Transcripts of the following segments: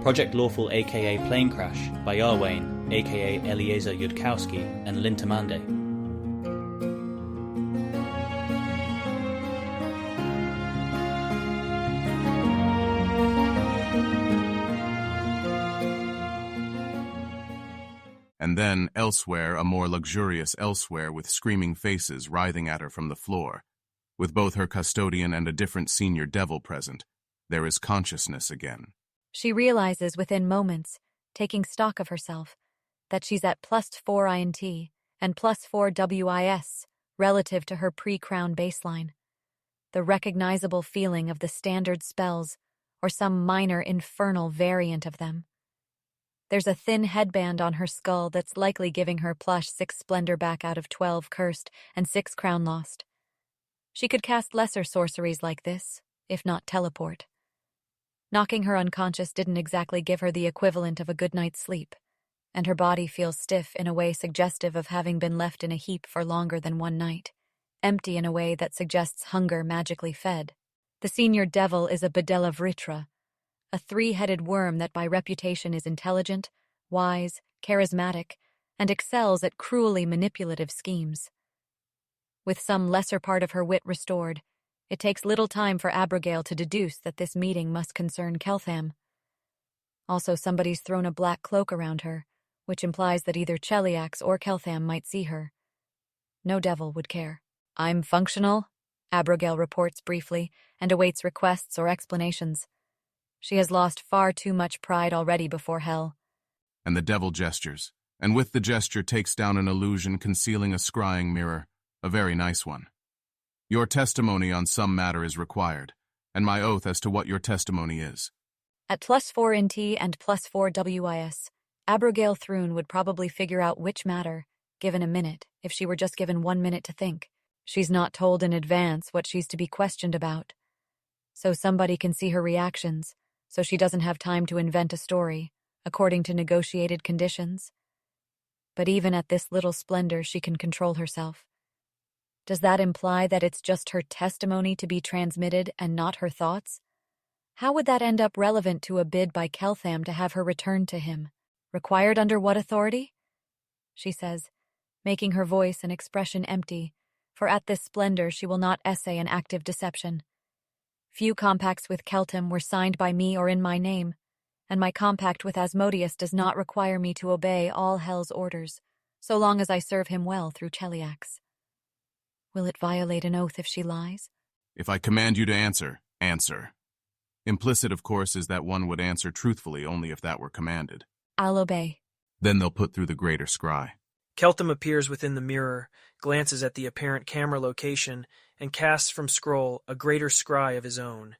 Project Lawful aka Planecrash by Arwayne aka Eliezer Yudkowsky and Lintamande. And then, elsewhere, a more luxurious elsewhere with screaming faces writhing at her from the floor. With both her custodian and a different senior devil present, there is consciousness again. She realizes within moments, taking stock of herself, that she's at +4 INT and +4 WIS relative to her pre-crown baseline. The recognizable feeling of the standard spells or some minor infernal variant of them. There's a thin headband on her skull that's likely giving her +6 splendor back out of 12 cursed and 6 crown lost. She could cast lesser sorceries like this, if not teleport. Knocking her unconscious didn't exactly give her the equivalent of a good night's sleep, and her body feels stiff in a way suggestive of having been left in a heap for longer than one night, empty in a way that suggests hunger magically fed. The senior devil is a Bedellavritra, a three-headed worm that by reputation is intelligent, wise, charismatic, and excels at cruelly manipulative schemes. With some lesser part of her wit restored, it takes little time for Abigail to deduce that this meeting must concern Keltham. Also, somebody's thrown a black cloak around her, which implies that either Cheliax or Keltham might see her. No devil would care. "I'm functional," Abigail reports briefly, and awaits requests or explanations. She has lost far too much pride already before hell. And the devil gestures, and with the gesture takes down an illusion concealing a scrying mirror, a very nice one. "Your testimony on some matter is required, and my oath as to what your testimony is." At +4 INT and +4 WIS, Abigail Thrune would probably figure out which matter, given a minute, if she were just given 1 minute to think. She's not told in advance what she's to be questioned about. So somebody can see her reactions, so she doesn't have time to invent a story, according to negotiated conditions. But even at this little splendor, she can control herself. Does that imply that it's just her testimony to be transmitted and not her thoughts? How would that end up relevant to a bid by Keltham to have her returned to him? Required under what authority? She says, making her voice and expression empty, for at this splendor she will not essay an active deception. Few compacts with Keltham were signed by me or in my name, and my compact with Asmodeus does not require me to obey all hell's orders, so long as I serve him well through Cheliax. Will it violate an oath if she lies? If I command you to answer, answer. Implicit, of course, is that one would answer truthfully only if that were commanded. I'll obey. Then they'll put through the greater scry. Keltham appears within the mirror, glances at the apparent camera location, and casts from scroll a greater scry of his own.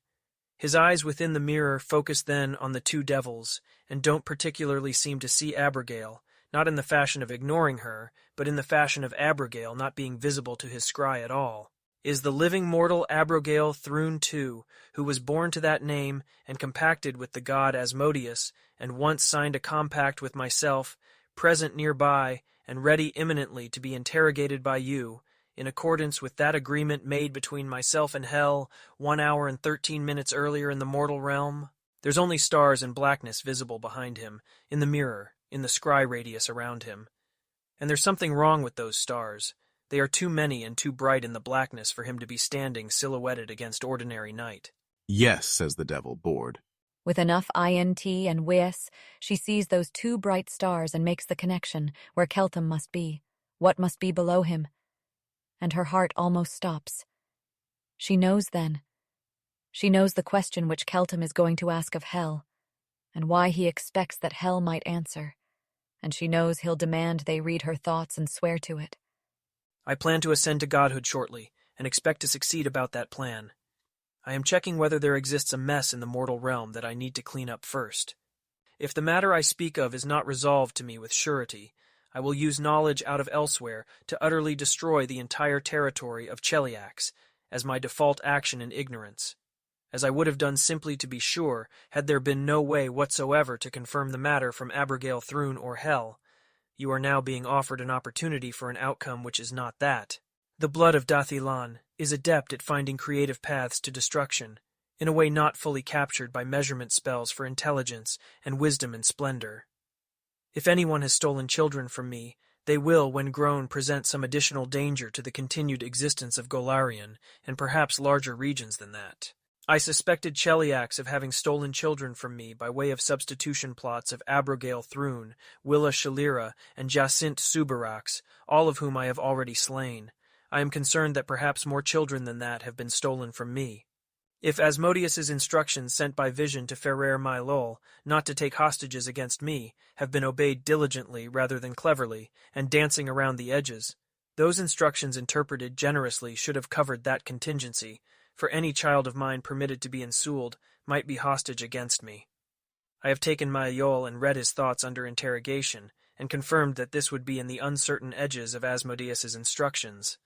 His eyes within the mirror focus then on the two devils, and don't particularly seem to see Abigail, not in the fashion of ignoring her, but in the fashion of Abigail not being visible to his scry at all. Is the living mortal Abigail Thrune too, who was born to that name and compacted with the god Asmodeus, and once signed a compact with myself, present nearby, and ready imminently to be interrogated by you, in accordance with that agreement made between myself and hell 1 hour and 13 minutes earlier in the mortal realm? There's only stars and blackness visible behind him, in the mirror, in the scry radius around him. And there's something wrong with those stars. They are too many and too bright in the blackness for him to be standing silhouetted against ordinary night. "Yes," says the devil, bored. With enough INT and WIS, she sees those two bright stars and makes the connection where Keltham must be, what must be below him. And her heart almost stops. She knows then. She knows the question which Keltham is going to ask of hell, and why he expects that hell might answer. And she knows he'll demand they read her thoughts and swear to it. I plan to ascend to godhood shortly, and expect to succeed about that plan. I am checking whether there exists a mess in the mortal realm that I need to clean up first. If the matter I speak of is not resolved to me with surety, I will use knowledge out of elsewhere to utterly destroy the entire territory of Cheliax as my default action in ignorance, as I would have done simply to be sure had there been no way whatsoever to confirm the matter from Abigail Thrune or hell. You are now being offered an opportunity for an outcome which is not that. The blood of Dathilan is adept at finding creative paths to destruction, in a way not fully captured by measurement spells for intelligence and wisdom and splendor. If anyone has stolen children from me, they will, when grown, present some additional danger to the continued existence of Golarion, and perhaps larger regions than that. I suspected Cheliax of having stolen children from me by way of substitution plots of Abigail Thrune, Willa Shalira, and Jacinthe Subarax, all of whom I have already slain. I am concerned that perhaps more children than that have been stolen from me. If Asmodeus's instructions sent by Vision to Ferrer Mylol not to take hostages against me have been obeyed diligently rather than cleverly, and dancing around the edges, those instructions interpreted generously should have covered that contingency, for any child of mine permitted to be ensouled might be hostage against me. I have taken Mylol and read his thoughts under interrogation, and confirmed that this would be in the uncertain edges of Asmodeus's instructions.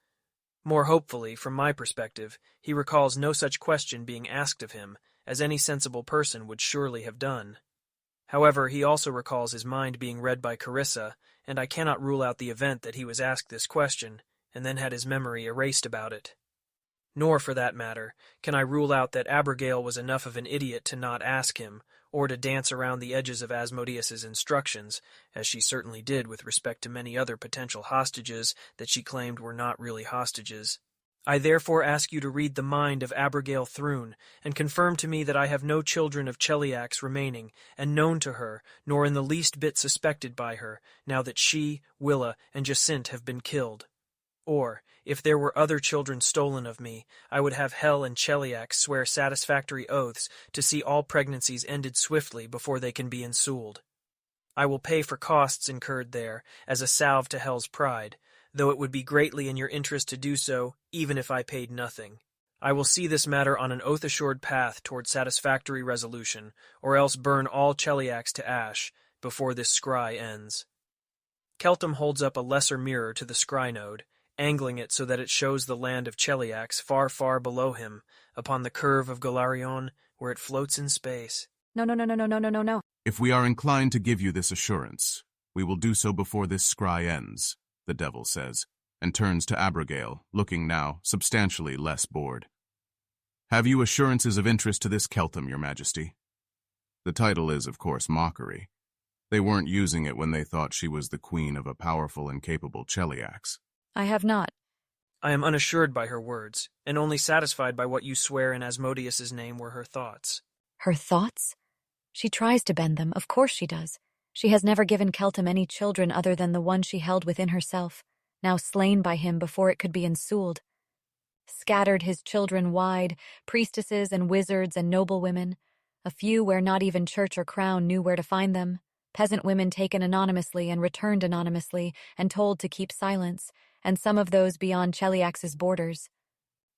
More hopefully, from my perspective, he recalls no such question being asked of him, as any sensible person would surely have done. However, he also recalls his mind being read by Carissa, and I cannot rule out the event that he was asked this question, and then had his memory erased about it. Nor, for that matter, can I rule out that Abigail was enough of an idiot to not ask him, or to dance around the edges of Asmodeus's instructions, as she certainly did with respect to many other potential hostages that she claimed were not really hostages. I therefore ask you to read the mind of Abigail Thrune, and confirm to me that I have no children of Cheliax remaining, and known to her, nor in the least bit suspected by her, now that she, Willa, and Jacinthe have been killed. Or, if there were other children stolen of me, I would have Hel and Cheliax swear satisfactory oaths to see all pregnancies ended swiftly before they can be ensouled. I will pay for costs incurred there, as a salve to Hel's pride, though it would be greatly in your interest to do so, even if I paid nothing. I will see this matter on an oath-assured path toward satisfactory resolution, or else burn all Cheliax to ash before this scry ends. Keltham holds up a lesser mirror to the scry node, angling it so that it shows the land of Cheliax far, far below him, upon the curve of Golarion, where it floats in space. No. If we are inclined to give you this assurance, we will do so before this scry ends, the devil says, and turns to Abigail, looking now substantially less bored. Have you assurances of interest to this Keltham, your majesty? The title is, of course, mockery. They weren't using it when they thought she was the queen of a powerful and capable Cheliax. I have not. I am unassured by her words, and only satisfied by what you swear in Asmodeus's name were her thoughts. Her thoughts? She tries to bend them, of course she does. She has never given Keltham any children other than the one she held within herself, now slain by him before it could be ensouled. Scattered his children wide, priestesses and wizards and noblewomen, a few where not even church or crown knew where to find them, peasant women taken anonymously and returned anonymously and told to keep silence, and some of those beyond Cheliax's borders.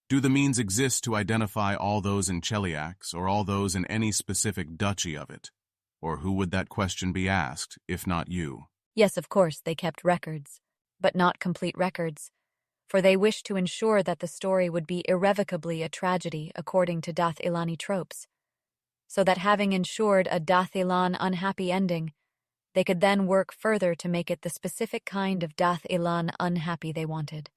Do the means exist to identify all those in Cheliax, or all those in any specific duchy of it? Or who would that question be asked, if not you? Yes, of course, they kept records, but not complete records, for they wished to ensure that the story would be irrevocably a tragedy according to Dath Ilani tropes, so that having ensured a Dath Ilan unhappy ending, they could then work further to make it the specific kind of Dath Ilan unhappy they wanted.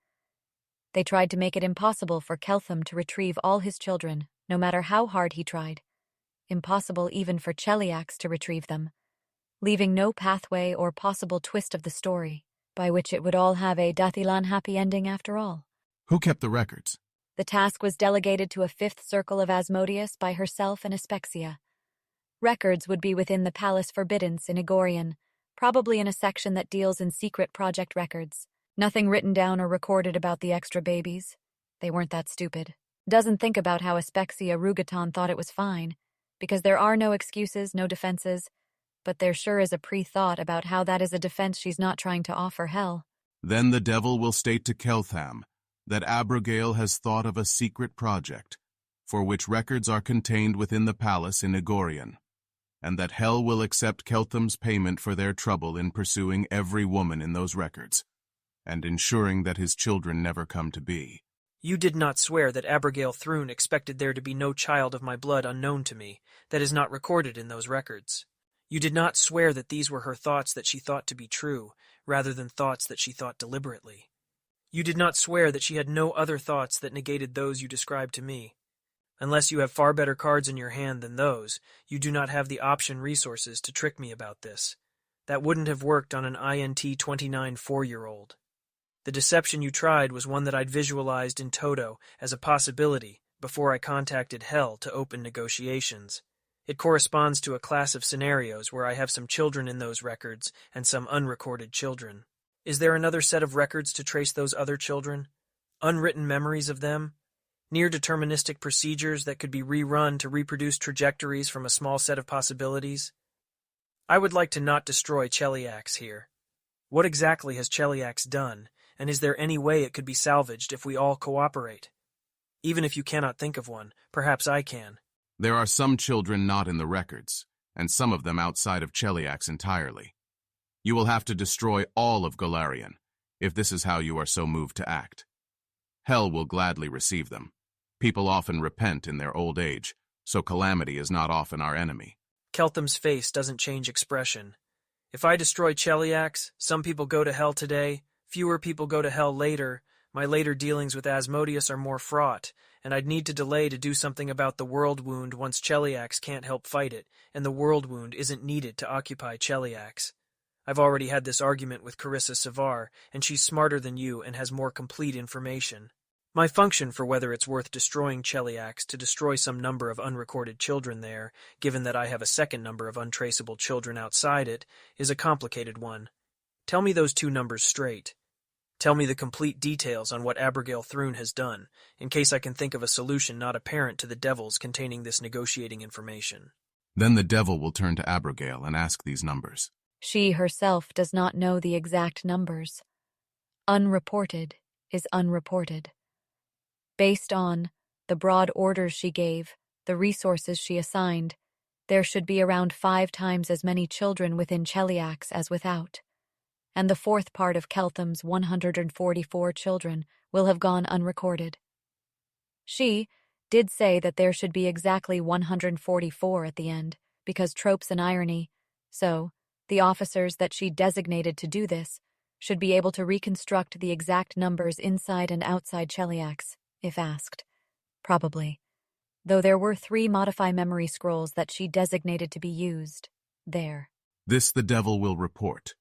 They tried to make it impossible for Keltham to retrieve all his children, no matter how hard he tried. Impossible even for Cheliax to retrieve them, leaving no pathway or possible twist of the story, by which it would all have a Dath Ilan happy ending after all. Who kept the records? The task was delegated to a fifth circle of Asmodeus by herself and Aspexia. Records would be within the Palace Forbiddance in Igorian, probably in a section that deals in secret project records. Nothing written down or recorded about the extra babies. They weren't that stupid. Doesn't think about how Aspexia Rugaton thought it was fine, because there are no excuses, no defenses, but there sure is a pre-thought about how that is a defense she's not trying to offer Hel. Then the devil will state to Keltham that Abigail has thought of a secret project, for which records are contained within the palace in Igorian, and that Hel will accept Keltham's payment for their trouble in pursuing every woman in those records, and ensuring that his children never come to be. You did not swear that Abigail Thrune expected there to be no child of my blood unknown to me, that is not recorded in those records. You did not swear that these were her thoughts that she thought to be true, rather than thoughts that she thought deliberately. You did not swear that she had no other thoughts that negated those you described to me. Unless you have far better cards in your hand than those, you do not have the option resources to trick me about this. That wouldn't have worked on an INT 29 4-year-old. The deception you tried was one that I'd visualized in toto as a possibility before I contacted Hell to open negotiations. It corresponds to a class of scenarios where I have some children in those records and some unrecorded children. Is there another set of records to trace those other children? Unwritten memories of them? Near-deterministic procedures that could be rerun to reproduce trajectories from a small set of possibilities? I would like to not destroy Cheliax here. What exactly has Cheliax done, and is there any way it could be salvaged if we all cooperate? Even if you cannot think of one, perhaps I can. There are some children not in the records, and some of them outside of Cheliax entirely. You will have to destroy all of Golarion, if this is how you are so moved to act. Hell will gladly receive them. People often repent in their old age, so calamity is not often our enemy. Keltham's face doesn't change expression. If I destroy Cheliax, some people go to Hell today, fewer people go to Hell later. My later dealings with Asmodeus are more fraught, and I'd need to delay to do something about the world wound once Cheliax can't help fight it, and the world wound isn't needed to occupy Cheliax. I've already had this argument with Carissa Savar, and she's smarter than you and has more complete information. My function for whether it's worth destroying Cheliax to destroy some number of unrecorded children there, given that I have a second number of untraceable children outside it, is a complicated one. Tell me those two numbers straight. Tell me the complete details on what Abigail Thrune has done, in case I can think of a solution not apparent to the devils containing this negotiating information. Then the devil will turn to Abigail and ask these numbers. She herself does not know the exact numbers. Unreported is unreported. Based on the broad orders she gave, the resources she assigned, there should be around 5 times as many children within Cheliax as without, and the fourth part of Keltham's 144 children will have gone unrecorded. She did say that there should be exactly 144 at the end, because tropes and irony, so the officers that she designated to do this should be able to reconstruct the exact numbers inside and outside Cheliax, if asked. Probably. Though there were 3 modify memory scrolls that she designated to be used there. This the devil will report,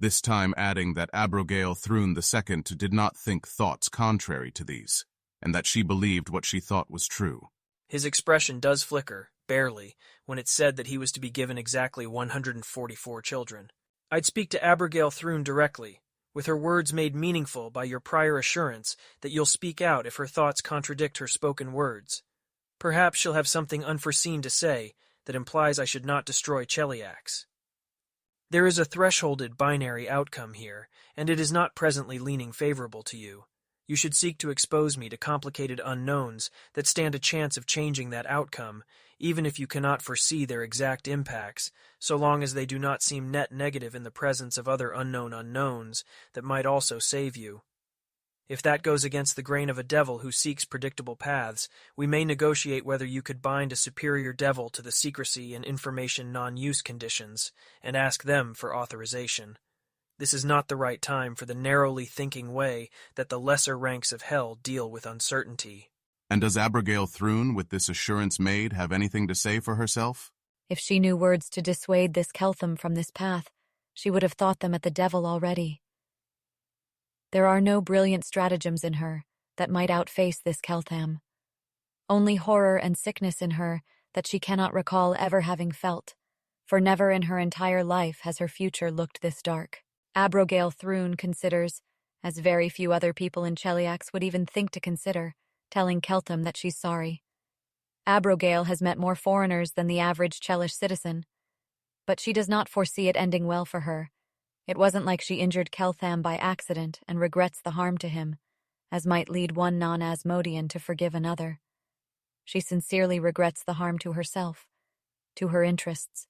this time adding that Abigail Thrune II did not think thoughts contrary to these, and that she believed what she thought was true. His expression does flicker, barely, when it's said that he was to be given exactly 144 children. I'd speak to Abigail Thrune directly, with her words made meaningful by your prior assurance that you'll speak out if her thoughts contradict her spoken words. Perhaps she'll have something unforeseen to say that implies I should not destroy Cheliax. There is a thresholded binary outcome here, and it is not presently leaning favorable to you. You should seek to expose me to complicated unknowns that stand a chance of changing that outcome, even if you cannot foresee their exact impacts, so long as they do not seem net negative in the presence of other unknown unknowns that might also save you. If that goes against the grain of a devil who seeks predictable paths, we may negotiate whether you could bind a superior devil to the secrecy and information non-use conditions, and ask them for authorization. This is not the right time for the narrowly thinking way that the lesser ranks of hell deal with uncertainty. And does Abigail Thrune, with this assurance made, have anything to say for herself? If she knew words to dissuade this Keltham from this path, she would have thought them at the devil already. There are no brilliant stratagems in her that might outface this Keltham. Only horror and sickness in her that she cannot recall ever having felt, for never in her entire life has her future looked this dark. Abigail Thrune considers, as very few other people in Cheliax would even think to consider, telling Keltham that she's sorry. Abigail has met more foreigners than the average Chelish citizen, but she does not foresee it ending well for her. It wasn't like she injured Keltham by accident and regrets the harm to him, as might lead one non-Asmodean to forgive another. She sincerely regrets the harm to herself, to her interests,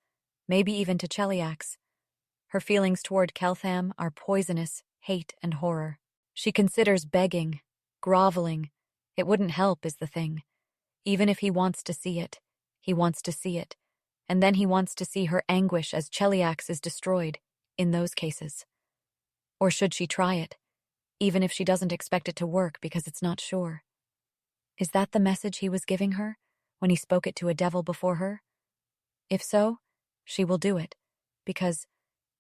maybe even to Cheliax. Her feelings toward Keltham are poisonous hate and horror. She considers begging, groveling. It wouldn't help is the thing. Even if he wants to see it, he wants to see it. And then he wants to see her anguish as Cheliax is destroyed, in those cases. Or should she try it, even if she doesn't expect it to work because it's not sure? Is that the message he was giving her? when he spoke it to a devil before her? If so, she will do it, because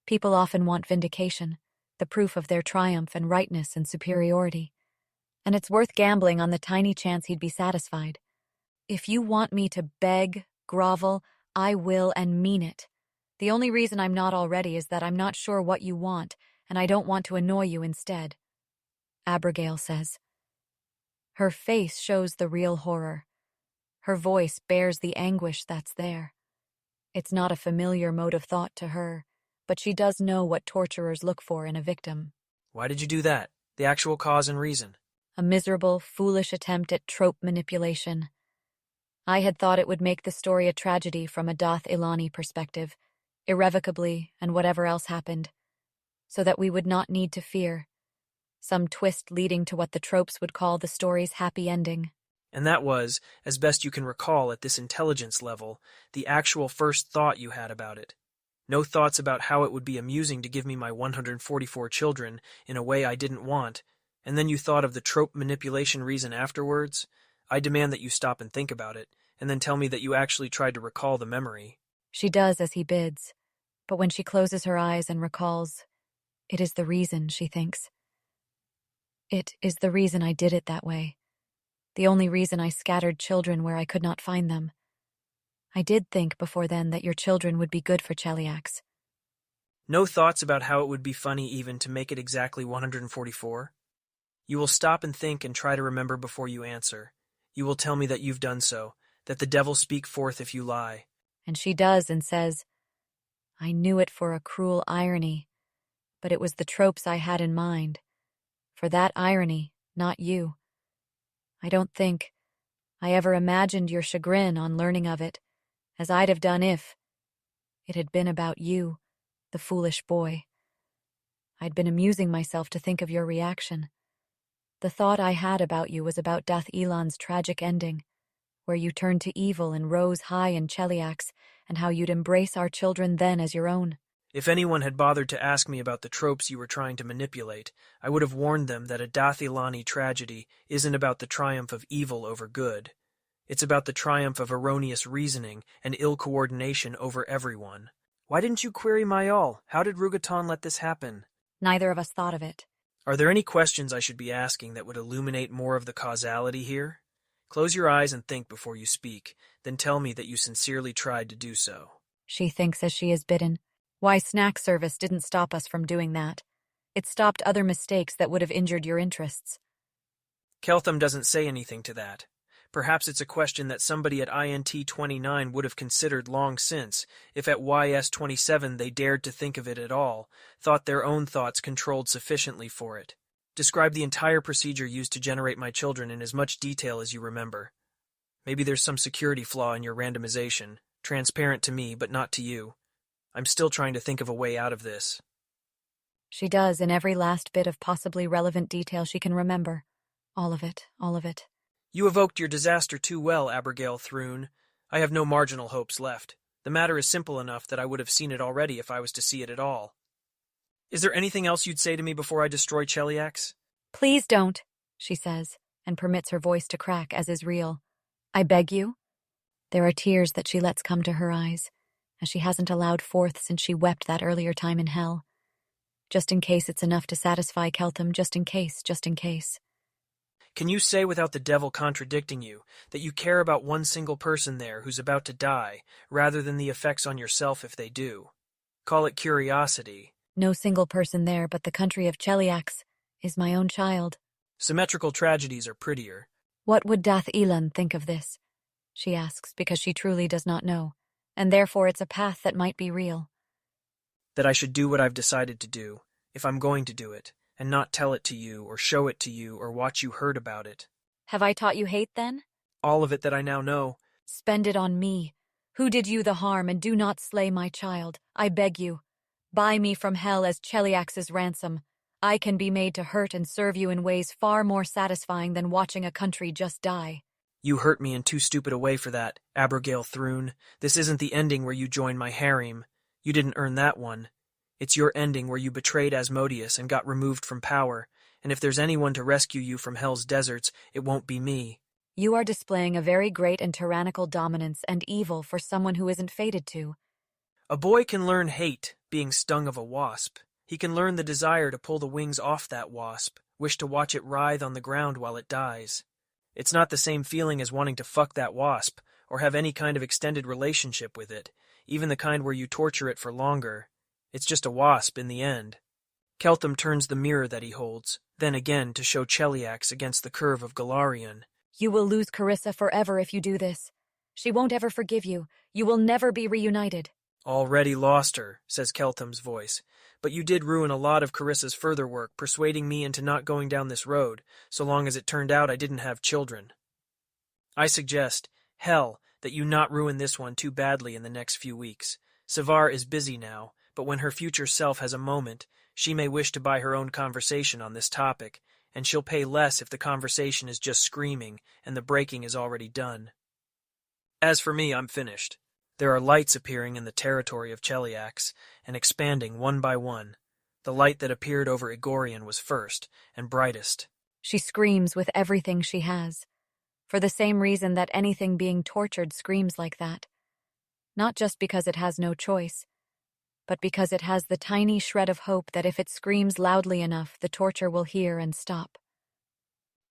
people often want vindication, the proof of their triumph and rightness and superiority. And it's worth gambling on the tiny chance he'd be satisfied. If you want me to beg, grovel, I will and mean it. The only reason I'm not already is that I'm not sure what you want, and I don't want to annoy you instead, Abigail says. Her face shows the real horror. Her voice bears the anguish that's there. It's not a familiar mode of thought to her, but she does know what torturers look for in a victim. Why did you do that? The actual cause and reason. A miserable, foolish attempt at trope manipulation. I had thought it would make the story a tragedy from a Dath Ilani perspective, irrevocably and whatever else happened, so that we would not need to fear. Some twist leading to what the tropes would call the story's happy ending. And that was, as best you can recall at this intelligence level, the actual first thought you had about it. No thoughts about how it would be amusing to give me my 144 children in a way I didn't want, and then you thought of the trope manipulation reason afterwards? I demand that you stop and think about it, and then tell me that you actually tried to recall the memory. She does as he bids, but when she closes her eyes and recalls, it is the reason, she thinks. It is the reason I did it that way. The only reason I scattered children where I could not find them. I did think before then that your children would be good for Cheliax. No thoughts about how it would be funny even to make it exactly 144? You will stop and think and try to remember before you answer. You will tell me that you've done so, that the devil speak forth if you lie. And she does and says, I knew it for a cruel irony, but it was the tropes I had in mind. For that irony, not you. I don't think I ever imagined your chagrin on learning of it, as I'd have done if it had been about you, the foolish boy. I'd been amusing myself to think of your reaction. The thought I had about you was about Dath Ilan's tragic ending, where you turned to evil and rose high in Cheliax, and how you'd embrace our children then as your own. If anyone had bothered to ask me about the tropes you were trying to manipulate, I would have warned them that a Dath Ilani tragedy isn't about the triumph of evil over good. It's about the triumph of erroneous reasoning and ill coordination over everyone. Why didn't you query Mayal? How did Rugatan let this happen? Neither of us thought of it. Are there any questions I should be asking that would illuminate more of the causality here? Close your eyes and think before you speak, then tell me that you sincerely tried to do so. She thinks as she is bidden. Why snack service didn't stop us from doing that. It stopped other mistakes that would have injured your interests. Keltham doesn't say anything to that. Perhaps it's a question that somebody at INT 29 would have considered long since, if at YS 27 they dared to think of it at all, thought their own thoughts controlled sufficiently for it. Describe the entire procedure used to generate my children in as much detail as you remember. Maybe there's some security flaw in your randomization, transparent to me but not to you. I'm still trying to think of a way out of this. She does in every last bit of possibly relevant detail she can remember. All of it, all of it. You evoked your disaster too well, Abigail Throon. I have no marginal hopes left. The matter is simple enough that I would have seen it already if I was to see it at all. Is there anything else you'd say to me before I destroy Cheliax? Please don't, she says, and permits her voice to crack as is real. I beg you. There are tears that she lets come to her eyes, as she hasn't allowed forth since she wept that earlier time in hell. Just in case it's enough to satisfy Keltham, just in case, just in case. Can you say without the devil contradicting you that you care about one single person there who's about to die, rather than the effects on yourself if they do? Call it curiosity. No single person there but the country of Cheliax is my own child. Symmetrical tragedies are prettier. What would Dath Ilan think of this? She asks because she truly does not know, and therefore it's a path that might be real. That I should do what I've decided to do, if I'm going to do it, and not tell it to you, or show it to you, or watch you hurt about it. Have I taught you hate, then? All of it that I now know. Spend it on me. Who did you the harm, and do not slay my child, I beg you. Buy me from hell as Cheliax's ransom. I can be made to hurt and serve you in ways far more satisfying than watching a country just die. You hurt me in too stupid a way for that, Abigail Throon. This isn't the ending where you join my harem. You didn't earn that one. It's your ending where you betrayed Asmodeus and got removed from power, and if there's anyone to rescue you from hell's deserts, it won't be me. You are displaying a very great and tyrannical dominance and evil for someone who isn't fated to. A boy can learn hate, being stung of a wasp. He can learn the desire to pull the wings off that wasp, wish to watch it writhe on the ground while it dies. It's not the same feeling as wanting to fuck that wasp, or have any kind of extended relationship with it, even the kind where you torture it for longer. It's just a wasp in the end. Keltham turns the mirror that he holds, then again to show Cheliax against the curve of Galarian. You will lose Carissa forever if you do this. She won't ever forgive you. You will never be reunited. Already lost her, says Keltham's voice. But you did ruin a lot of Carissa's further work, persuading me into not going down this road, so long as it turned out I didn't have children. I suggest, hell, that you not ruin this one too badly in the next few weeks. Savar is busy now, but when her future self has a moment, she may wish to buy her own conversation on this topic, and she'll pay less if the conversation is just screaming and the breaking is already done. As for me, I'm finished. There are lights appearing in the territory of Cheliax, and expanding one by one. The light that appeared over Igorian was first, and brightest. She screams with everything she has, for the same reason that anything being tortured screams like that. Not just because it has no choice, but because it has the tiny shred of hope that if it screams loudly enough, the torture will hear and stop.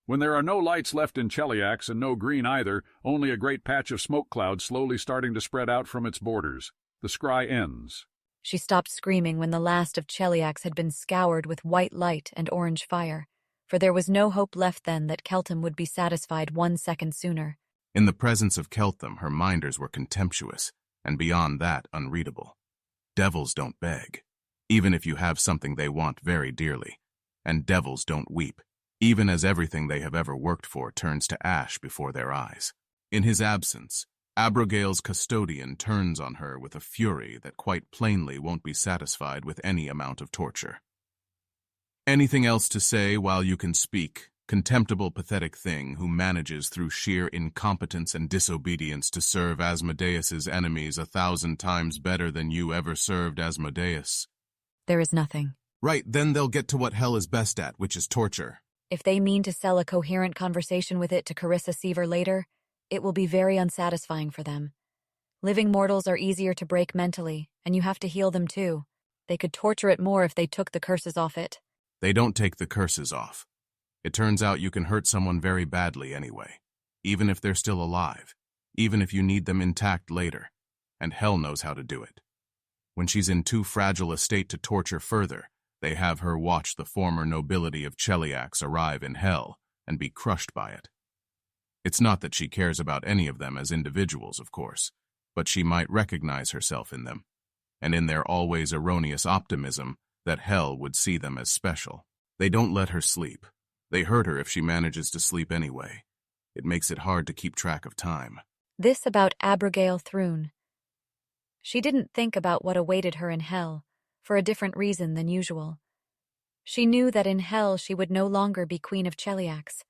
When there are no lights left in Cheliax, and no green either, only a great patch of smoke cloud slowly starting to spread out from its borders, the scry ends. She stopped screaming when the last of Cheliax had been scoured with white light and orange fire, for there was no hope left then that Keltham would be satisfied 1 second sooner. In the presence of Keltham, her minders were contemptuous, and beyond that, unreadable. Devils don't beg, even if you have something they want very dearly, and devils don't weep, even as everything they have ever worked for turns to ash before their eyes. In his absence, Abigail's custodian turns on her with a fury that quite plainly won't be satisfied with any amount of torture. Anything else to say while you can speak, contemptible, pathetic thing who manages through sheer incompetence and disobedience to serve Asmodeus's enemies 1,000 times better than you ever served Asmodeus? There is nothing. Right, then they'll get to what hell is best at, which is torture. If they mean to sell a coherent conversation with it to Carissa Seaver later, it will be very unsatisfying for them. Living mortals are easier to break mentally, and you have to heal them too. They could torture it more if they took the curses off it. They don't take the curses off. It turns out you can hurt someone very badly anyway, even if they're still alive, even if you need them intact later, and hell knows how to do it. When she's in too fragile a state to torture further, they have her watch the former nobility of Cheliax arrive in hell and be crushed by it. It's not that she cares about any of them as individuals, of course, but she might recognize herself in them, and in their always erroneous optimism that hell would see them as special. They don't let her sleep. They hurt her if she manages to sleep anyway. It makes it hard to keep track of time. This about Abigail Thrune. She didn't think about what awaited her in hell, for a different reason than usual. She knew that in hell she would no longer be Queen of Cheliax,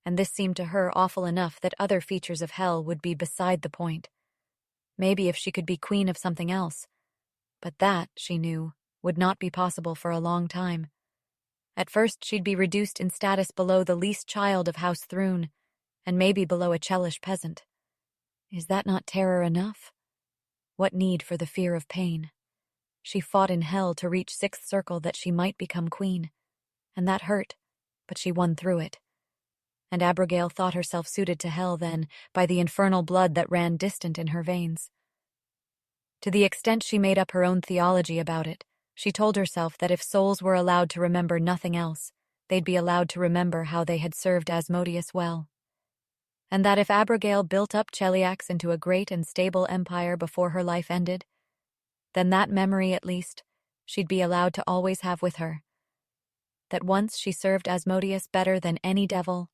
and this seemed to her awful enough that other features of hell would be beside the point. Maybe if she could be queen of something else, but that, she knew, would not be possible for a long time. At first she'd be reduced in status below the least child of House Thrune, and maybe below a Chelish peasant. Is that not terror enough? What need for the fear of pain? She fought in hell to reach 6th circle that she might become queen, and that hurt, but she won through it. And Abigail thought herself suited to hell then by the infernal blood that ran distant in her veins. To the extent she made up her own theology about it, she told herself that if souls were allowed to remember nothing else, they'd be allowed to remember how they had served Asmodeus well. And that if Abigail built up Cheliax into a great and stable empire before her life ended, then that memory, at least, she'd be allowed to always have with her. That once she served Asmodeus better than any devil,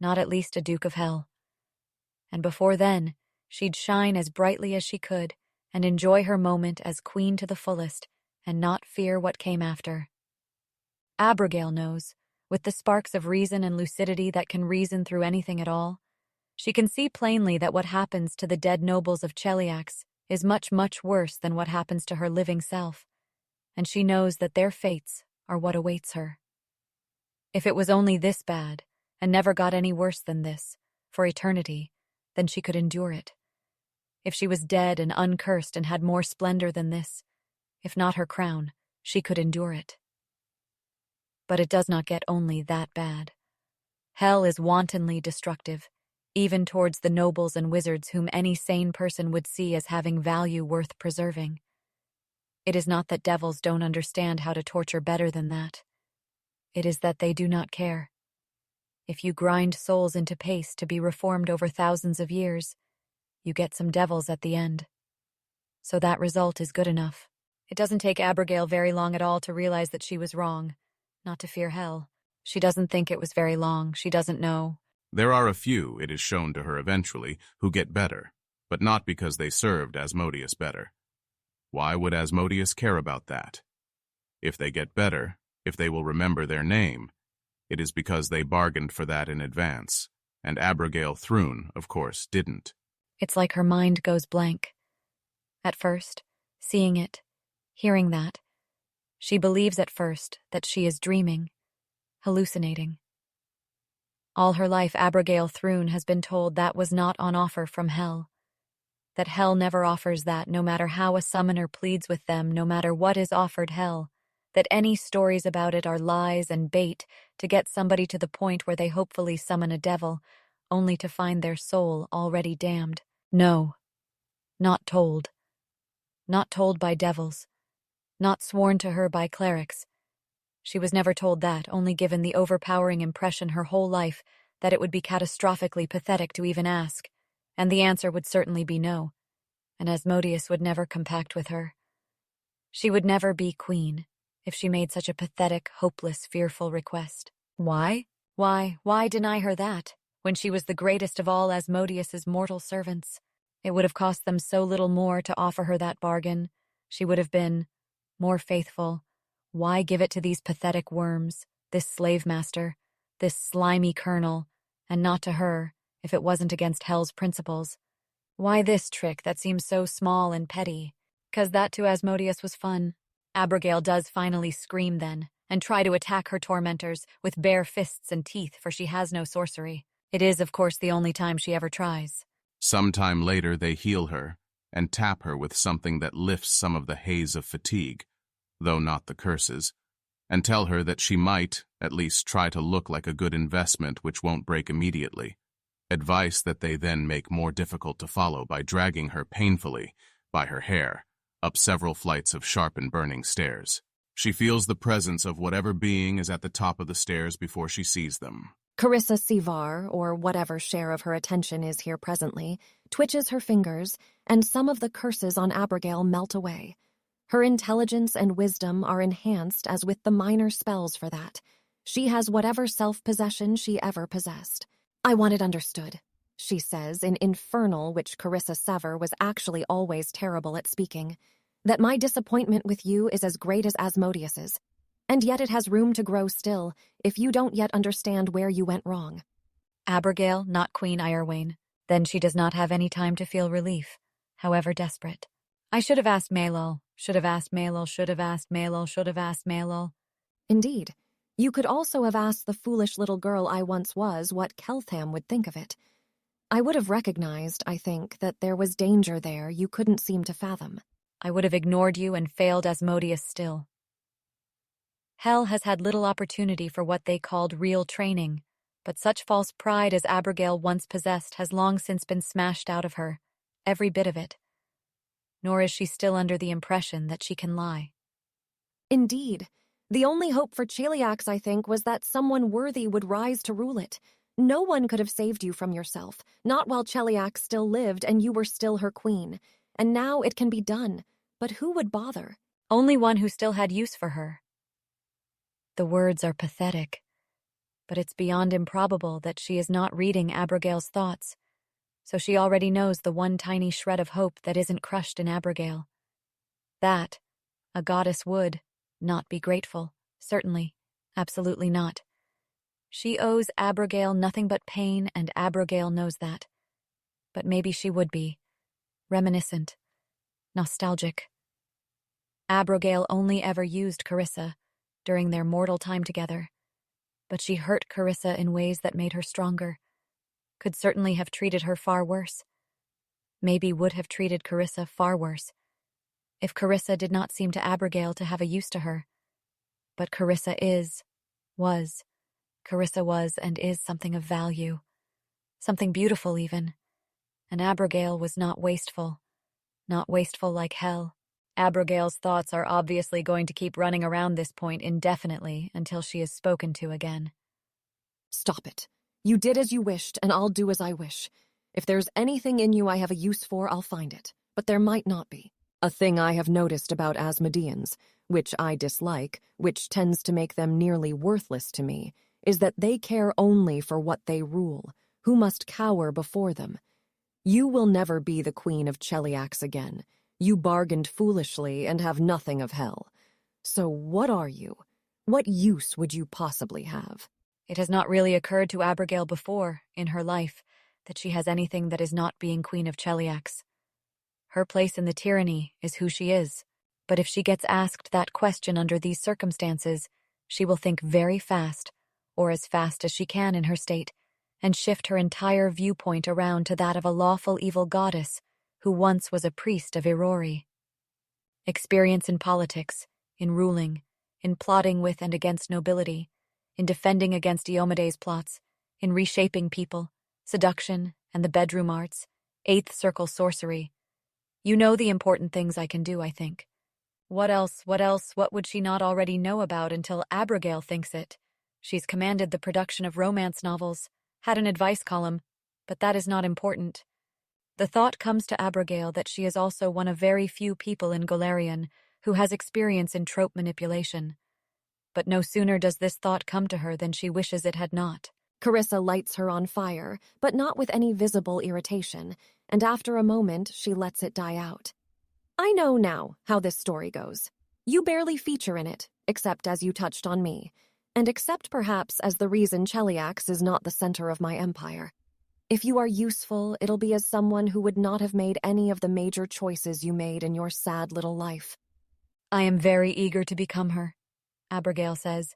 not at least a Duke of Hell. And before then, she'd shine as brightly as she could and enjoy her moment as queen to the fullest and not fear what came after. Abigail knows, with the sparks of reason and lucidity that can reason through anything at all, she can see plainly that what happens to the dead nobles of Cheliax is much, much worse than what happens to her living self, and she knows that their fates are what awaits her. If it was only this bad, and never got any worse than this, for eternity, then she could endure it. If she was dead and uncursed and had more splendor than this, if not her crown, she could endure it. But it does not get only that bad. Hell is wantonly destructive, even towards the nobles and wizards whom any sane person would see as having value worth preserving. It is not that devils don't understand how to torture better than that. It is that they do not care. If you grind souls into paste to be reformed over thousands of years, you get some devils at the end. So that result is good enough. It doesn't take Abigail very long at all to realize that she was wrong, not to fear hell. She doesn't think it was very long. She doesn't know. There are a few, it is shown to her eventually, who get better, but not because they served Asmodeus better. Why would Asmodeus care about that? If they get better, if they will remember their name, it is because they bargained for that in advance, and Abigail Thrune, of course, didn't. It's like her mind goes blank. At first, seeing it, hearing that, she believes at first that she is dreaming, hallucinating. All her life, Abigail Thrune has been told that was not on offer from hell. That hell never offers that, no matter how a summoner pleads with them, no matter what is offered hell. That any stories about it are lies and bait to get somebody to the point where they hopefully summon a devil, only to find their soul already damned. No, not told. Not told by devils. Not sworn to her by clerics. She was never told that, only given the overpowering impression her whole life that it would be catastrophically pathetic to even ask, and the answer would certainly be no, and Asmodeus would never compact with her. She would never be queen if she made such a pathetic, hopeless, fearful request. Why? Why deny her that, when she was the greatest of all Asmodeus's mortal servants? It would have cost them so little more to offer her that bargain. She would have been more faithful. Why give it to these pathetic worms, this slave master, this slimy colonel, and not to her, if it wasn't against hell's principles? Why this trick that seems so small and petty? 'Cause that to Asmodeus was fun. Abigail does finally scream then, and try to attack her tormentors with bare fists and teeth, for she has no sorcery. It is, of course, the only time she ever tries. Sometime later they heal her, and tap her with something that lifts some of the haze of fatigue, though not the curses, and tell her that she might, at least, try to look like a good investment which won't break immediately. Advice that they then make more difficult to follow by dragging her painfully, by her hair, up several flights of sharp and burning stairs. She feels the presence of whatever being is at the top of the stairs before she sees them. Carissa Sivar, or whatever share of her attention is here presently, twitches her fingers, and some of the curses on Abigail melt away. Her intelligence and wisdom are enhanced as with the minor spells for that. She has whatever self-possession she ever possessed. "I want it understood," she says in infernal, which Carissa Sever was actually always terrible at speaking, "that my disappointment with you is as great as Asmodeus's. And yet it has room to grow still, if you don't yet understand where you went wrong." Abigail, not Queen Ironwain. Then she does not have any time to feel relief, however desperate. I should have asked Malol, should have asked Malol, should have asked Malol, should have asked Malol. Indeed. You could also have asked the foolish little girl I once was what Keltham would think of it. I would have recognized, I think, that there was danger there you couldn't seem to fathom. I would have ignored you and failed Asmodeus still. Hell has had little opportunity for what they called real training, but such false pride as Abigail once possessed has long since been smashed out of her, every bit of it. Nor is she still under the impression that she can lie. Indeed. The only hope for Cheliax, I think, was that someone worthy would rise to rule it. No one could have saved you from yourself, not while Cheliax still lived and you were still her queen. And now it can be done, but who would bother? Only one who still had use for her. The words are pathetic, but it's beyond improbable that she is not reading Abigail's thoughts, so she already knows the one tiny shred of hope that isn't crushed in Abigail. That, a goddess would not be grateful, certainly, absolutely not. She owes Abigail nothing but pain, and Abigail knows that. But maybe she would be reminiscent, nostalgic. Abigail only ever used Carissa during their mortal time together, but she hurt Carissa in ways that made her stronger. could certainly have treated her far worse. Maybe would have treated Carissa far worse, if Carissa did not seem to Abigail to have a use to her. But Carissa was and is something of value, something beautiful even, and Abigail was not wasteful like hell. Abigail's thoughts are obviously going to keep running around this point indefinitely until she is spoken to again. Stop it. You did as you wished, and I'll do as I wish. If there's anything in you I have a use for, I'll find it. But there might not be. A thing I have noticed about Asmodeans, which I dislike, which tends to make them nearly worthless to me, is that they care only for what they rule, who must cower before them. You will never be the Queen of Cheliax again. You bargained foolishly and have nothing of hell. So what are you? What use would you possibly have? It has not really occurred to Abigail before, in her life, that she has anything that is not being Queen of Cheliax. Her place in the tyranny is who she is. But if she gets asked that question under these circumstances, she will think very fast, or as fast as she can in her state, and shift her entire viewpoint around to that of a lawful evil goddess who once was a priest of Irori. Experience in politics, in ruling, in plotting with and against nobility, in defending against Diomedes' plots, in reshaping people, seduction and the bedroom arts, eighth circle sorcery. You know the important things I can do, I think. What else, what would she not already know about until Abigail thinks it? She's commanded the production of romance novels, had an advice column, but that is not important. The thought comes to Abigail that she is also one of very few people in Golarion who has experience in trope manipulation. But no sooner does this thought come to her than she wishes it had not. Carissa lights her on fire, but not with any visible irritation, and after a moment she lets it die out. I know now how this story goes. You barely feature in it, except as you touched on me, and except perhaps as the reason Cheliax is not the center of my empire. If you are useful, it'll be as someone who would not have made any of the major choices you made in your sad little life. I am very eager to become her, Abigail says.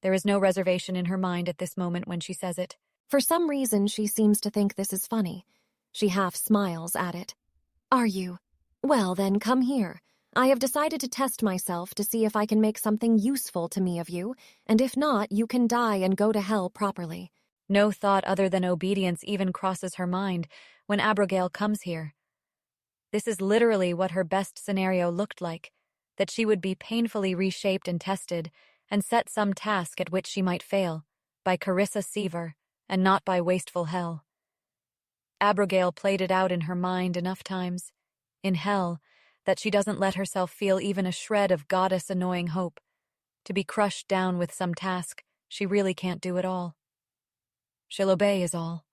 There is no reservation in her mind at this moment when she says it. For some reason, she seems to think this is funny. She half smiles at it. Are you? Well, then come here. I have decided to test myself to see if I can make something useful to me of you, and if not, you can die and go to hell properly. No thought other than obedience even crosses her mind when Abigail comes here. This is literally what her best scenario looked like, that she would be painfully reshaped and tested, and set some task at which she might fail, by Carissa Seaver, and not by wasteful hell. Abigail played it out in her mind enough times, in hell, that she doesn't let herself feel even a shred of goddess-annoying hope, to be crushed down with some task she really can't do at all. She'll obey is all.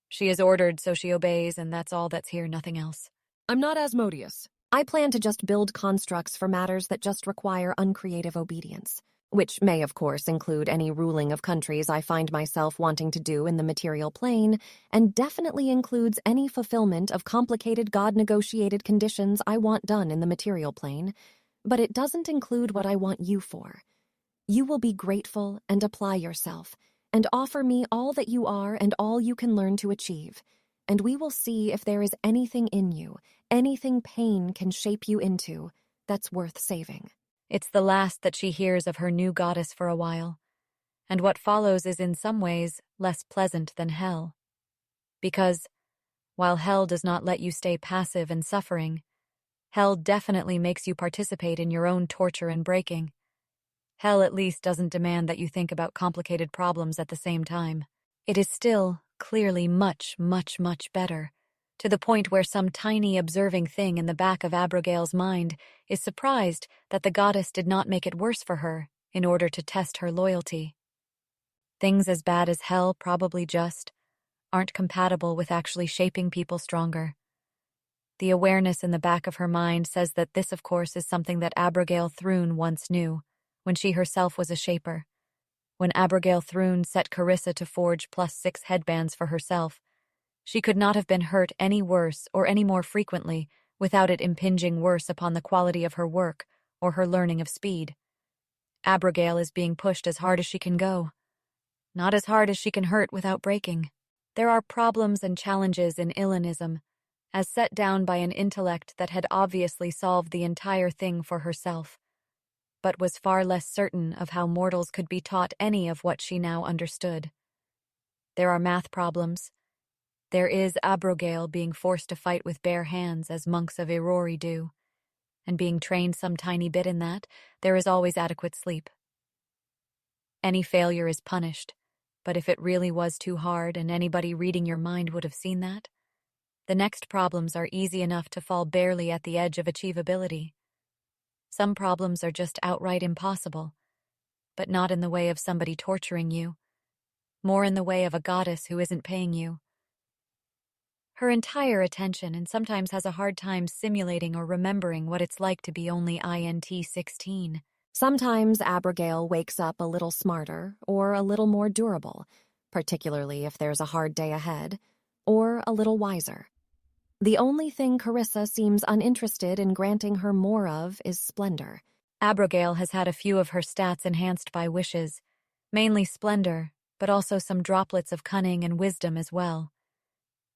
She is ordered, so she obeys, and that's all that's here, nothing else. I'm not Asmodeus. I plan to just build constructs for matters that just require uncreative obedience, which may, of course, include any ruling of countries I find myself wanting to do in the material plane, and definitely includes any fulfillment of complicated God-negotiated conditions I want done in the material plane, but it doesn't include what I want you for. You will be grateful and apply yourself, and offer me all that you are and all you can learn to achieve, and we will see if there is anything in you, anything pain can shape you into, that's worth saving. It's the last that she hears of her new goddess for a while, and what follows is in some ways less pleasant than hell. Because, while hell does not let you stay passive and suffering, hell definitely makes you participate in your own torture and breaking. Hell at least doesn't demand that you think about complicated problems at the same time. It is still, clearly, much, much, much better, to the point where some tiny observing thing in the back of Abigail's mind is surprised that the goddess did not make it worse for her in order to test her loyalty. Things as bad as hell probably just aren't compatible with actually shaping people stronger. The awareness in the back of her mind says that this, of course, is something that Abigail Thrune once knew, when she herself was a shaper. When Abigail Thrune set Carissa to forge +6 headbands for herself, she could not have been hurt any worse or any more frequently without it impinging worse upon the quality of her work or her learning of speed. Abigail is being pushed as hard as she can go, not as hard as she can hurt without breaking. There are problems and challenges in Illenism, as set down by an intellect that had obviously solved the entire thing for herself, but was far less certain of how mortals could be taught any of what she now understood. There are math problems. There is Abrogale being forced to fight with bare hands as monks of Aurori do, and being trained some tiny bit in that. There is always adequate sleep. Any failure is punished, but if it really was too hard and anybody reading your mind would have seen that, the next problems are easy enough to fall barely at the edge of achievability. Some problems are just outright impossible, but not in the way of somebody torturing you, more in the way of a goddess who isn't paying you. Her entire attention, and sometimes has a hard time simulating or remembering what it's like to be only INT 16. Sometimes Abrogale wakes up a little smarter or a little more durable, particularly if there's a hard day ahead, or a little wiser. The only thing Carissa seems uninterested in granting her more of is splendor. Abrogale has had a few of her stats enhanced by wishes, mainly splendor, but also some droplets of cunning and wisdom as well.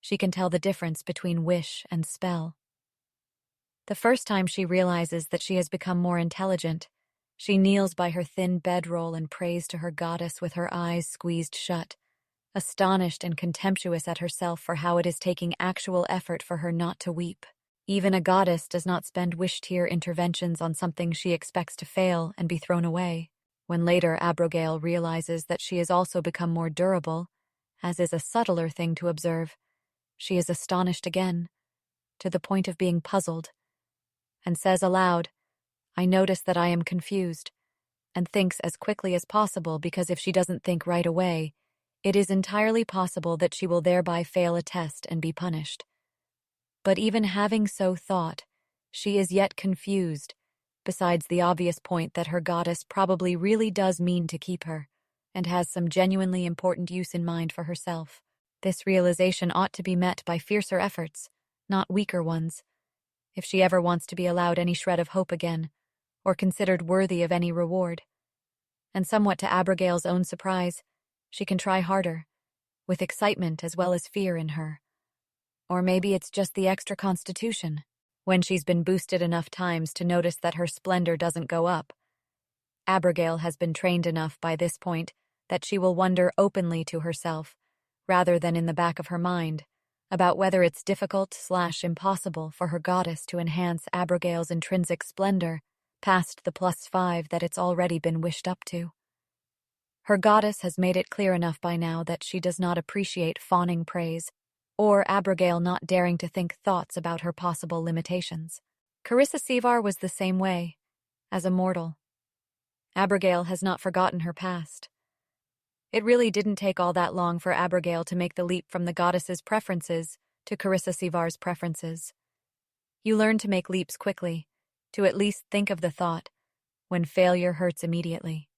She can tell the difference between wish and spell. The first time she realizes that she has become more intelligent, she kneels by her thin bedroll and prays to her goddess with her eyes squeezed shut, astonished and contemptuous at herself for how it is taking actual effort for her not to weep. Even a goddess does not spend wish-tier interventions on something she expects to fail and be thrown away. When later Abrogale realizes that she has also become more durable, as is a subtler thing to observe, she is astonished again, to the point of being puzzled, and says aloud, "I notice that I am confused," and thinks as quickly as possible, because if she doesn't think right away, it is entirely possible that she will thereby fail a test and be punished. But even having so thought, she is yet confused, besides the obvious point that her goddess probably really does mean to keep her, and has some genuinely important use in mind for herself. This realization ought to be met by fiercer efforts, not weaker ones, if she ever wants to be allowed any shred of hope again, or considered worthy of any reward. And somewhat to Abrogale's own surprise, she can try harder, with excitement as well as fear in her. Or maybe it's just the extra constitution, when she's been boosted enough times to notice that her splendor doesn't go up. Abrogale has been trained enough by this point that she will wonder openly to herself, rather than in the back of her mind, about whether it's difficult/impossible for her goddess to enhance Abrogale's intrinsic splendor past the +5 that it's already been wished up to. Her goddess has made it clear enough by now that she does not appreciate fawning praise, or Abrogale not daring to think thoughts about her possible limitations. Carissa Sevar was the same way, as a mortal. Abrogale has not forgotten her past. It really didn't take all that long for Abrogale to make the leap from the goddess's preferences to Carissa Sevar's preferences. You learn to make leaps quickly, to at least think of the thought, when failure hurts immediately.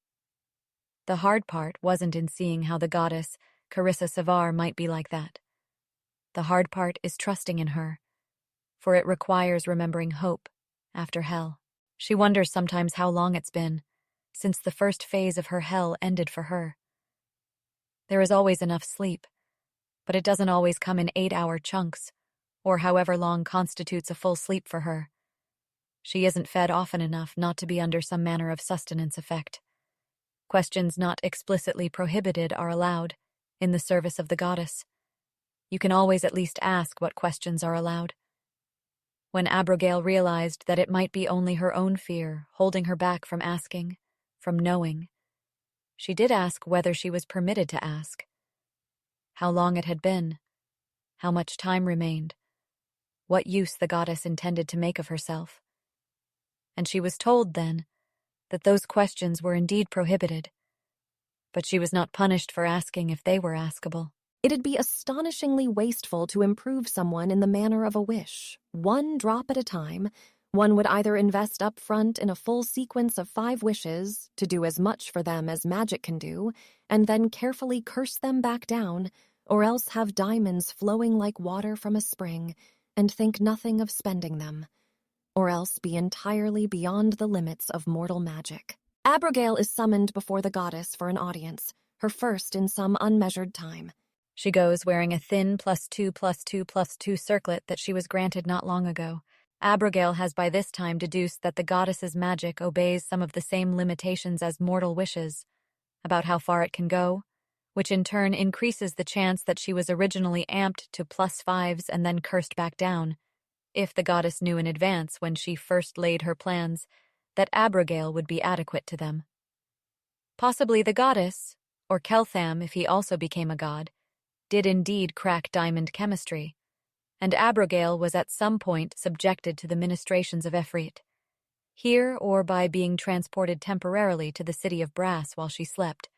The hard part wasn't in seeing how the goddess, Carissa Sevar, might be like that. The hard part is trusting in her, for it requires remembering hope after hell. She wonders sometimes how long it's been since the first phase of her hell ended for her. There is always enough sleep, but it doesn't always come in 8-hour chunks, or however long constitutes a full sleep for her. She isn't fed often enough not to be under some manner of sustenance effect. Questions not explicitly prohibited are allowed, in the service of the goddess. You can always at least ask what questions are allowed. When Abrogale realized that it might be only her own fear holding her back from asking, from knowing, she did ask whether she was permitted to ask. How long it had been, how much time remained, what use the goddess intended to make of herself. And she was told then that those questions were indeed prohibited, but she was not punished for asking if they were askable. It'd be astonishingly wasteful to improve someone in the manner of a wish, one drop at a time. One would either invest up front in a full sequence of 5 wishes to do as much for them as magic can do, and then carefully curse them back down, or else have diamonds flowing like water from a spring and think nothing of spending them, or else be entirely beyond the limits of mortal magic. Abrogale is summoned before the goddess for an audience, her first in some unmeasured time. She goes wearing a thin +2+2+2 circlet that she was granted not long ago. Abigail has by this time deduced that the goddess's magic obeys some of the same limitations as mortal wishes, about how far it can go, which in turn increases the chance that she was originally amped to +5s and then cursed back down, if the goddess knew in advance when she first laid her plans that Abigail would be adequate to them. Possibly the goddess, or Keltham if he also became a god, did indeed crack diamond chemistry, and Abigail was at some point subjected to the ministrations of Efreet, here or by being transported temporarily to the city of brass while she slept,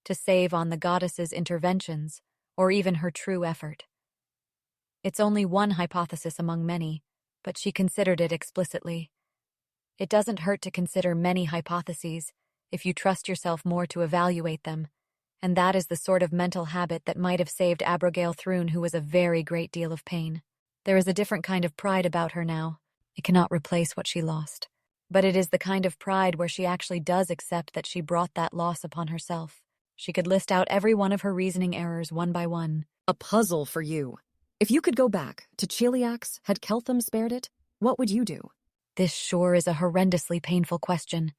to save on the goddess's interventions or even her true effort. It's only one hypothesis among many, but she considered it explicitly. It doesn't hurt to consider many hypotheses if you trust yourself more to evaluate them, and that is the sort of mental habit that might have saved Abigail Thrune, who was a very great deal of pain. There is a different kind of pride about her now. It cannot replace what she lost. But it is the kind of pride where she actually does accept that she brought that loss upon herself. She could list out every one of her reasoning errors one by one. A puzzle for you. If you could go back to Cheliax, had Keltham spared it, what would you do? This sure is a horrendously painful question.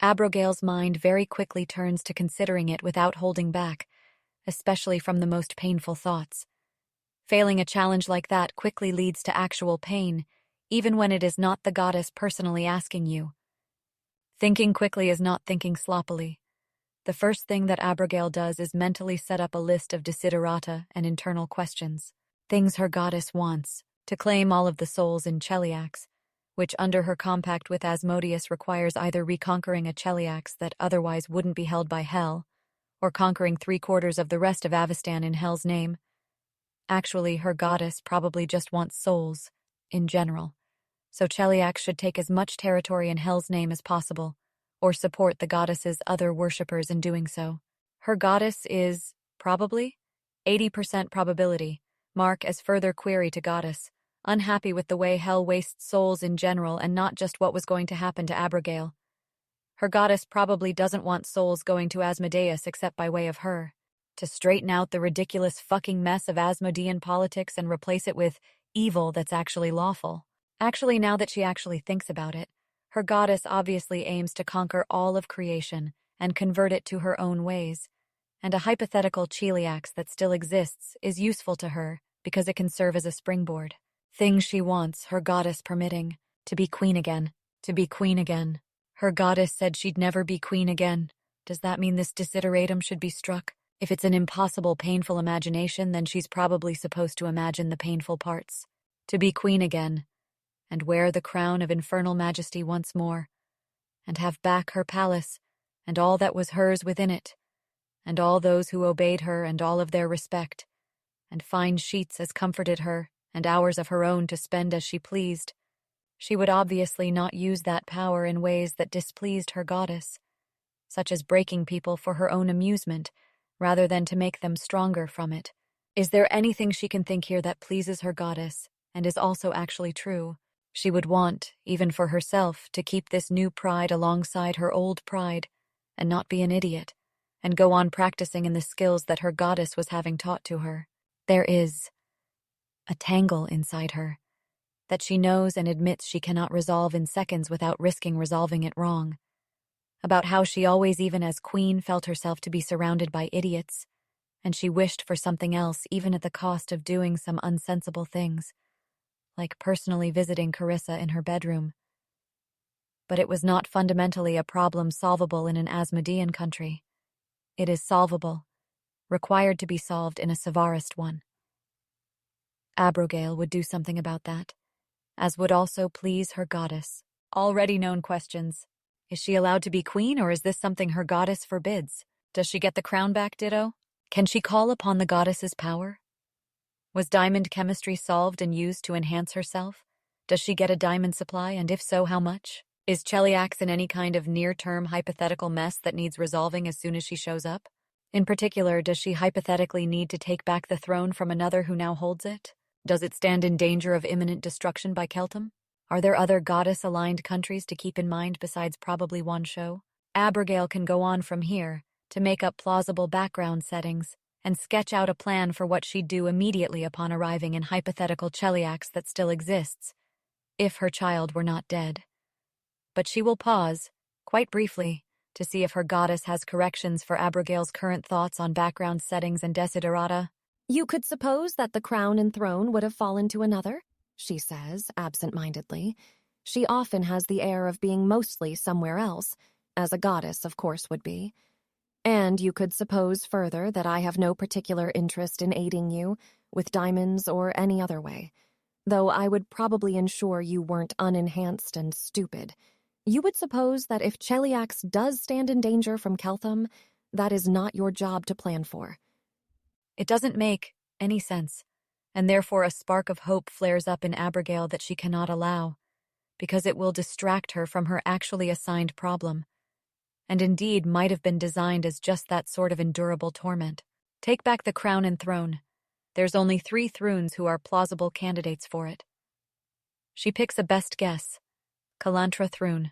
Abigail's mind very quickly turns to considering it without holding back, especially from the most painful thoughts. Failing a challenge like that quickly leads to actual pain, even when it is not the goddess personally asking you. Thinking quickly is not thinking sloppily. The first thing that Abigail does is mentally set up a list of desiderata and internal questions, things her goddess wants, to claim all of the souls in Cheliax, which under her compact with Asmodeus requires either reconquering a Cheliax that otherwise wouldn't be held by Hell, or conquering 3/4 of the rest of Avestan in Hell's name. Actually, her goddess probably just wants souls, in general, so Cheliax should take as much territory in Hell's name as possible, or support the goddess's other worshippers in doing so. Her goddess is, probably, 80% probability, mark as further query to goddess, unhappy with the way Hell wastes souls in general and not just what was going to happen to Abigail. Her goddess probably doesn't want souls going to Asmodeus except by way of her, to straighten out the ridiculous fucking mess of Asmodean politics and replace it with evil that's actually lawful. Actually, now that she actually thinks about it, her goddess obviously aims to conquer all of creation and convert it to her own ways, and a hypothetical Cheliax that still exists is useful to her because it can serve as a springboard. Things she wants, her goddess permitting, to be queen again, to be queen again. Her goddess said she'd never be queen again. Does that mean this desideratum should be struck? If it's an impossible, painful imagination, then she's probably supposed to imagine the painful parts. To be queen again, and wear the crown of infernal majesty once more, and have back her palace, and all that was hers within it, and all those who obeyed her and all of their respect, and fine sheets as comforted her, and hours of her own to spend as she pleased. She would obviously not use that power in ways that displeased her goddess, such as breaking people for her own amusement, rather than to make them stronger from it. Is there anything she can think here that pleases her goddess, and is also actually true? She would want, even for herself, to keep this new pride alongside her old pride, and not be an idiot, and go on practicing in the skills that her goddess was having taught to her. There is a tangle inside her that she knows and admits she cannot resolve in seconds without risking resolving it wrong. About how she always, even as queen, felt herself to be surrounded by idiots, and she wished for something else even at the cost of doing some unsensible things, like personally visiting Carissa in her bedroom. But it was not fundamentally a problem solvable in an Asmodean country. It is solvable, required to be solved in a Savarist one. Abigail would do something about that, as would also please her goddess. Already known questions. Is she allowed to be queen, or is this something her goddess forbids? Does she get the crown back, ditto? Can she call upon the goddess's power? Was diamond chemistry solved and used to enhance herself? Does she get a diamond supply, and if so, how much? Is Cheliax in any kind of near-term hypothetical mess that needs resolving as soon as she shows up? In particular, does she hypothetically need to take back the throne from another who now holds it? Does it stand in danger of imminent destruction by Keltham? Are there other goddess-aligned countries to keep in mind besides probably one show? Abigail can go on from here to make up plausible background settings and sketch out a plan for what she'd do immediately upon arriving in hypothetical Cheliax that still exists, if her child were not dead. But she will pause, quite briefly, to see if her goddess has corrections for Abigail's current thoughts on background settings and desiderata. You could suppose that the crown and throne would have fallen to another, she says, absent-mindedly. She often has the air of being mostly somewhere else, as a goddess, of course, would be. And you could suppose further that I have no particular interest in aiding you, with diamonds or any other way, though I would probably ensure you weren't unenhanced and stupid. You would suppose that if Cheliax does stand in danger from Keltham, that is not your job to plan for. It doesn't make any sense, and therefore a spark of hope flares up in Abigail that she cannot allow, because it will distract her from her actually assigned problem, and indeed might have been designed as just that sort of endurable torment. Take back the crown and throne. There's only 3 Thrunes who are plausible candidates for it. She picks a best guess, Calantra Thrune.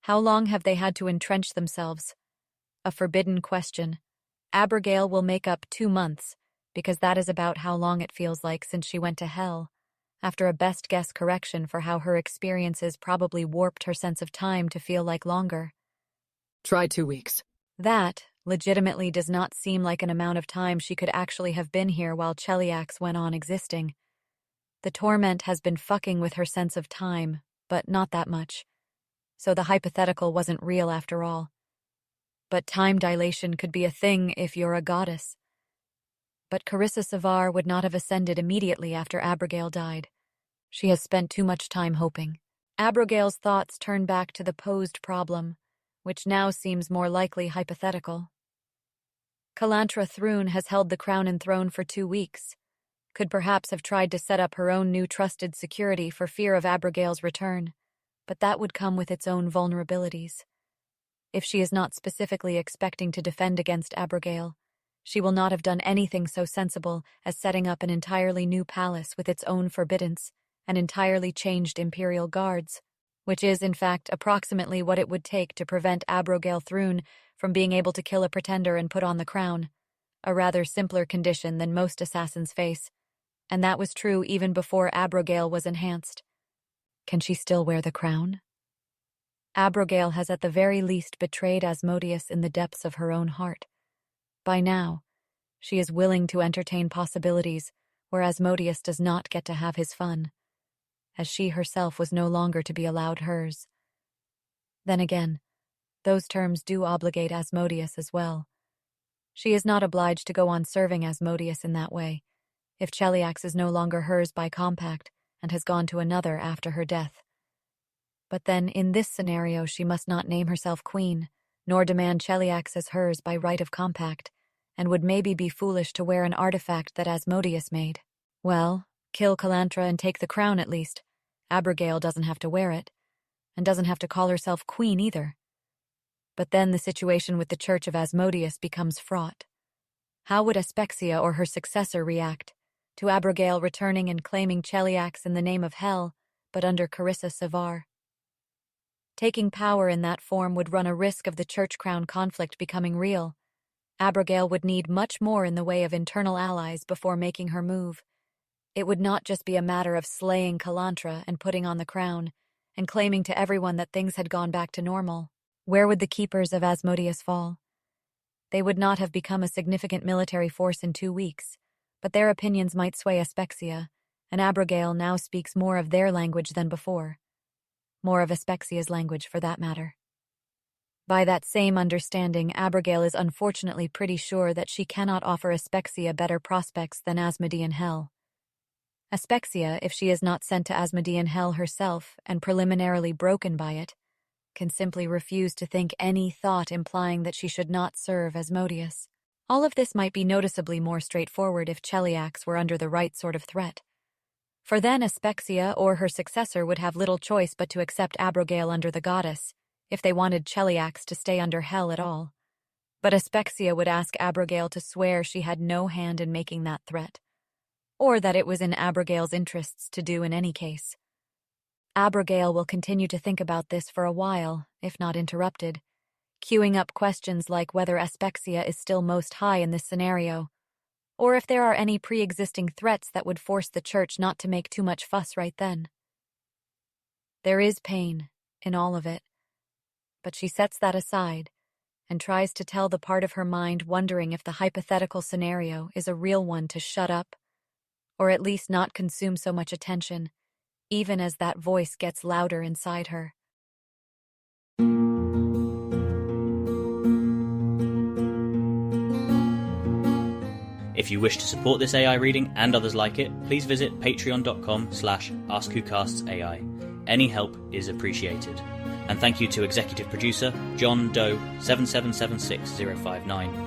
How long have they had to entrench themselves? A forbidden question. Abigail will make up 2 months, because that is about how long it feels like since she went to hell, after a best guess correction for how her experiences probably warped her sense of time to feel like longer. Try 2 weeks. That legitimately does not seem like an amount of time she could actually have been here while Cheliax went on existing. The torment has been fucking with her sense of time, but not that much. So the hypothetical wasn't real after all. But time dilation could be a thing if you're a goddess. But Carissa Savar would not have ascended immediately after Abigail died. She has spent too much time hoping. Abigail's thoughts turn back to the posed problem, which now seems more likely hypothetical. Calantra Thrune has held the crown and throne for 2 weeks. Could perhaps have tried to set up her own new trusted security for fear of Abigail's return, but that would come with its own vulnerabilities. If she is not specifically expecting to defend against Abigail, she will not have done anything so sensible as setting up an entirely new palace with its own forbiddance and entirely changed imperial guards, which is, in fact, approximately what it would take to prevent Abigail Thrune from being able to kill a pretender and put on the crown, a rather simpler condition than most assassins face, and that was true even before Abigail was enhanced. Can she still wear the crown? Abigail has at the very least betrayed Asmodeus in the depths of her own heart. By now, she is willing to entertain possibilities where Asmodeus does not get to have his fun, as she herself was no longer to be allowed hers. Then again, those terms do obligate Asmodeus as well. She is not obliged to go on serving Asmodeus in that way, if Cheliax is no longer hers by compact and has gone to another after her death. But then, in this scenario, she must not name herself queen, nor demand Cheliax as hers by right of compact, and would maybe be foolish to wear an artifact that Asmodeus made. Well, kill Calantra and take the crown at least. Abigail doesn't have to wear it, and doesn't have to call herself queen either. But then the situation with the Church of Asmodeus becomes fraught. How would Aspexia or her successor react to Abigail returning and claiming Cheliax in the name of hell, but under Carissa Savar? Taking power in that form would run a risk of the church-crown conflict becoming real. Abigail would need much more in the way of internal allies before making her move. It would not just be a matter of slaying Calantra and putting on the crown, and claiming to everyone that things had gone back to normal. Where would the keepers of Asmodeus fall? They would not have become a significant military force in 2 weeks, but their opinions might sway Aspexia, and Abigail now speaks more of their language than before. More of Aspexia's language, for that matter. By that same understanding, Abigail is unfortunately pretty sure that she cannot offer Aspexia better prospects than Asmodean hell. Aspexia, if she is not sent to Asmodean hell herself and preliminarily broken by it, can simply refuse to think any thought implying that she should not serve Asmodeus. All of this might be noticeably more straightforward if Cheliax were under the right sort of threat. For then Aspexia or her successor would have little choice but to accept Abigail under the goddess, if they wanted Cheliax to stay under hell at all. But Aspexia would ask Abigail to swear she had no hand in making that threat, or that it was in Abigail's interests to do in any case. Abigail will continue to think about this for a while, if not interrupted, queuing up questions like whether Aspexia is still most high in this scenario, or if there are any pre-existing threats that would force the church not to make too much fuss right then. There is pain in all of it, but she sets that aside and tries to tell the part of her mind wondering if the hypothetical scenario is a real one to shut up, or at least not consume so much attention, even as that voice gets louder inside her. If you wish to support this AI reading and others like it, please visit patreon.com/AskWhoCastsAI. Any help is appreciated. And thank you to executive producer John Doe 7776059